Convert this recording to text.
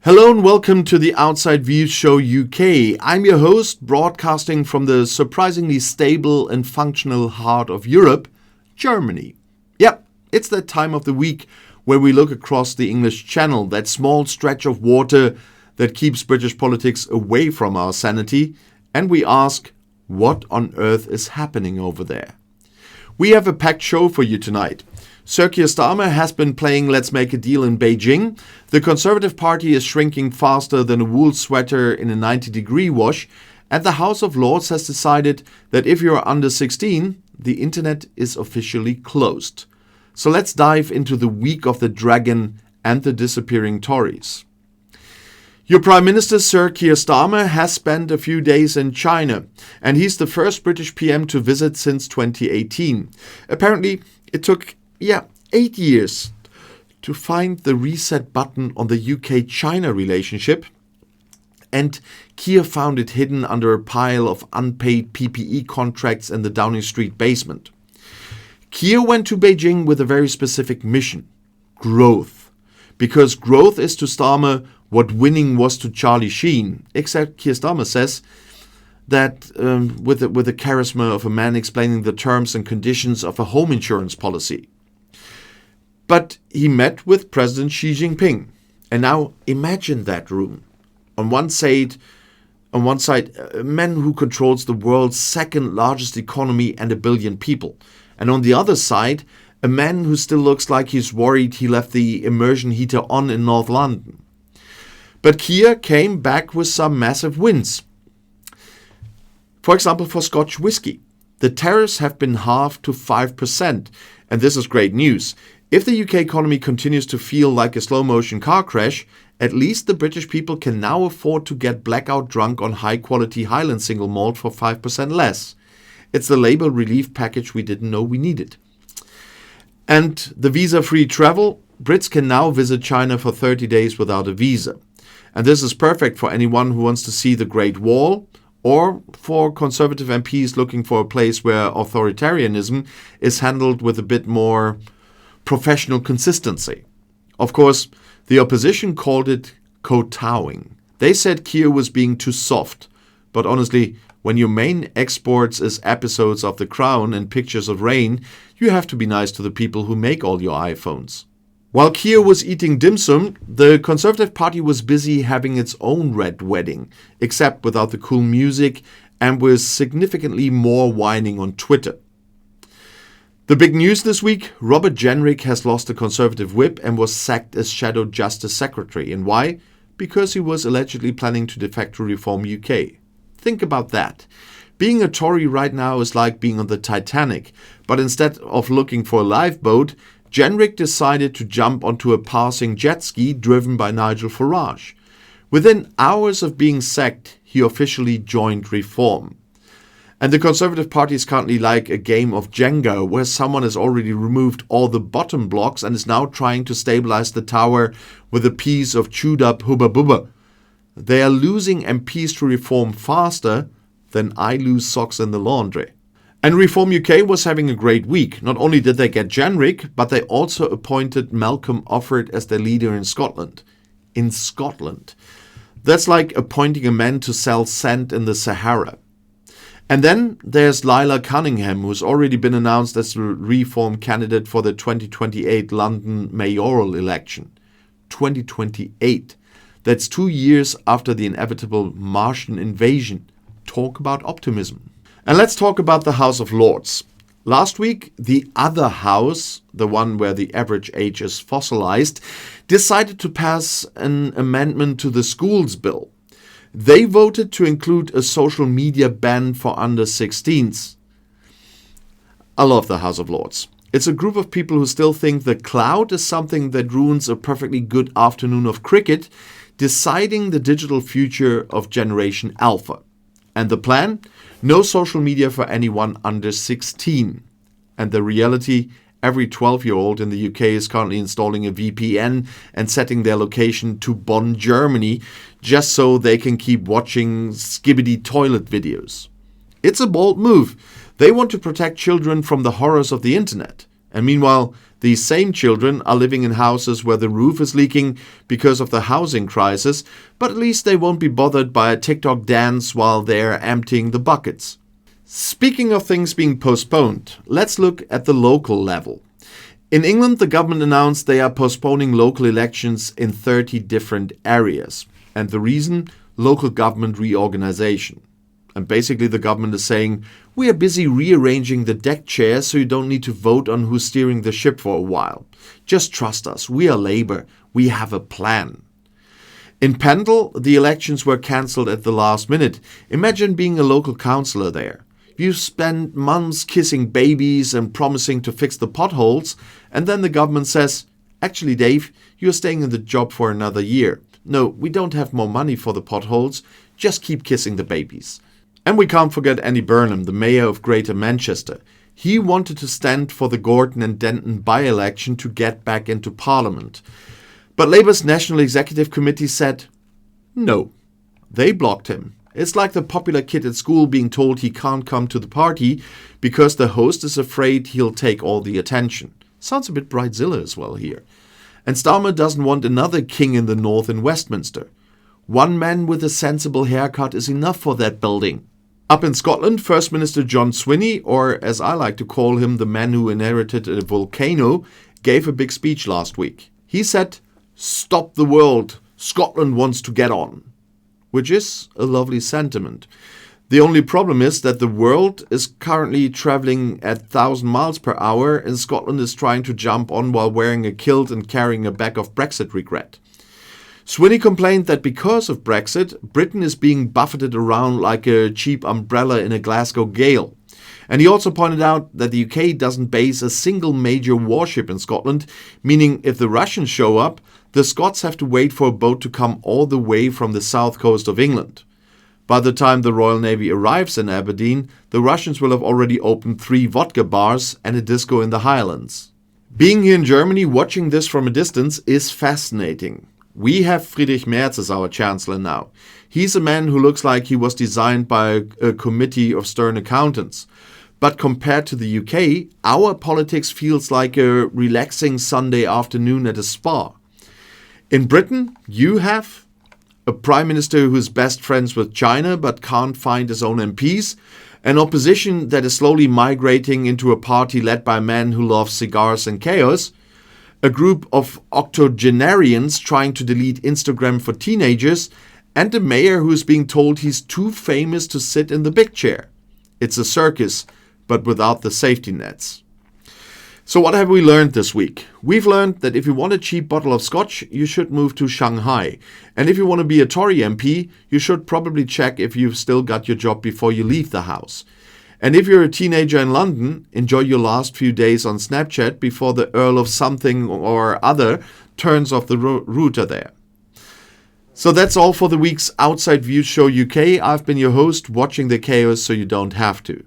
Hello and welcome to the Outside Views Show UK. I'm your host, broadcasting from the surprisingly stable and functional heart of Europe, Germany. Yep, it's that time of the week where we look across the English Channel, that small stretch of water that keeps British politics away from our sanity, and we ask, what on earth is happening over there? We have a packed show for you tonight. Sir Keir Starmer has been playing Let's Make a Deal in Beijing. The Conservative Party is shrinking faster than a wool sweater in a 90-degree wash. And the House of Lords has decided that if you're under 16, the internet is officially closed. So let's dive into the week of the dragon and the disappearing Tories. Your Prime Minister, Sir Keir Starmer, has spent a few days in China, and he's the first British PM to visit since 2018. Apparently, it took 8 years to find the reset button on the UK-China relationship, and Keir found it hidden under a pile of unpaid PPE contracts in the Downing Street basement. Keir went to Beijing with a very specific mission: growth. Because growth is to Starmer what winning was to Charlie Sheen, except Keir Starmer says that with the charisma of a man explaining the terms and conditions of a home insurance policy. But he met with President Xi Jinping. And now imagine that room. On one side, a man who controls the world's second largest economy and 1 billion people. And on the other side, a man who still looks like he's worried he left the immersion heater on in North London. But Keir came back with some massive wins. For example, for Scotch whisky, the tariffs have been halved to 5%. And this is great news. If the UK economy continues to feel like a slow-motion car crash, at least the British people can now afford to get blackout drunk on high-quality Highland single malt for 5% less. It's the Labour relief package we didn't know we needed. And the visa-free travel, Brits can now visit China for 30 days without a visa. And this is perfect for anyone who wants to see the Great Wall, or for Conservative MPs looking for a place where authoritarianism is handled with a bit more professional consistency. Of course, the opposition called it kowtowing. They said Keir was being too soft. But honestly, when your main exports is episodes of The Crown and pictures of rain, you have to be nice to the people who make all your iPhones. While Keir was eating dim sum, the Conservative Party was busy having its own red wedding, except without the cool music and with significantly more whining on Twitter. The big news this week: Robert Jenrick has lost the Conservative whip and was sacked as Shadow Justice Secretary. And why? Because he was allegedly planning to defect to Reform UK. Think about that. Being a Tory right now is like being on the Titanic, but instead of looking for a lifeboat, Jenrick decided to jump onto a passing jet ski driven by Nigel Farage. Within hours of being sacked, he officially joined Reform. And the Conservative Party is currently like a game of Jenga, where someone has already removed all the bottom blocks and is now trying to stabilize the tower with a piece of chewed up hubba bubba. They are losing MPs to Reform faster than I lose socks in the laundry. And Reform UK was having a great week. Not only did they get Jenrick, but they also appointed Malcolm Offord as their leader in Scotland. In Scotland. That's like appointing a man to sell sand in the Sahara. And then there's Lila Cunningham, who's already been announced as the Reform candidate for the 2028 London mayoral election. 2028. That's 2 years after the inevitable Martian invasion. Talk about optimism. And let's talk about the House of Lords. Last week, the other house, the one where the average age is fossilized, decided to pass an amendment to the schools bill. They voted to include a social media ban for under 16s. I love the House of Lords. It's a group of people who still think the cloud is something that ruins a perfectly good afternoon of cricket, deciding the digital future of Generation Alpha. And the plan? No social media for anyone under 16. And the reality? Every 12-year-old in the UK is currently installing a VPN and setting their location to Bonn, Germany, just so they can keep watching skibbity toilet videos. It's a bold move. They want to protect children from the horrors of the internet. And meanwhile, these same children are living in houses where the roof is leaking because of the housing crisis, but at least they won't be bothered by a TikTok dance while they're emptying the buckets. Speaking of things being postponed, let's look at the local level. In England, the government announced they are postponing local elections in 30 different areas. And the reason? Local government reorganization. And basically the government is saying, we are busy rearranging the deck chairs so you don't need to vote on who's steering the ship for a while. Just trust us, we are Labour, we have a plan. In Pendle, the elections were cancelled at the last minute. Imagine being a local councillor there. You spend months kissing babies and promising to fix the potholes, and then the government says, actually Dave, you're staying in the job for another year. No, we don't have more money for the potholes, just keep kissing the babies. And we can't forget Andy Burnham, the mayor of Greater Manchester. He wanted to stand for the Gorton and Denton by-election to get back into Parliament. But Labour's National Executive Committee said no. They blocked him. It's like the popular kid at school being told he can't come to the party because the host is afraid he'll take all the attention. Sounds a bit Bridezilla as well here. And Starmer doesn't want another king in the north in Westminster. One man with a sensible haircut is enough for that building. Up in Scotland, First Minister John Swinney, or as I like to call him, the man who inherited a volcano, gave a big speech last week. He said, "Stop the world, Scotland wants to get on." Which is a lovely sentiment. The only problem is that the world is currently traveling at 1,000 miles per hour and Scotland is trying to jump on while wearing a kilt and carrying a bag of Brexit regret. Swinney complained that because of Brexit, Britain is being buffeted around like a cheap umbrella in a Glasgow gale. And he also pointed out that the UK doesn't base a single major warship in Scotland, meaning if the Russians show up, the Scots have to wait for a boat to come all the way from the south coast of England. By the time the Royal Navy arrives in Aberdeen, the Russians will have already opened 3 vodka bars and a disco in the Highlands. Being here in Germany, watching this from a distance is fascinating. We have Friedrich Merz as our Chancellor now. He's a man who looks like he was designed by a committee of stern accountants. But compared to the UK, our politics feels like a relaxing Sunday afternoon at a spa. In Britain, you have a Prime Minister who's best friends with China but can't find his own MPs, an opposition that is slowly migrating into a party led by men who love cigars and chaos, a group of octogenarians trying to delete Instagram for teenagers, and a mayor who's being told he's too famous to sit in the big chair. It's a circus, but without the safety nets. So what have we learned this week? We've learned that if you want a cheap bottle of scotch, you should move to Shanghai. And if you want to be a Tory MP, you should probably check if you've still got your job before you leave the house. And if you're a teenager in London, enjoy your last few days on Snapchat before the Earl of something or other turns off the router there. So that's all for the week's Outside Views Show UK. I've been your host, watching the chaos so you don't have to.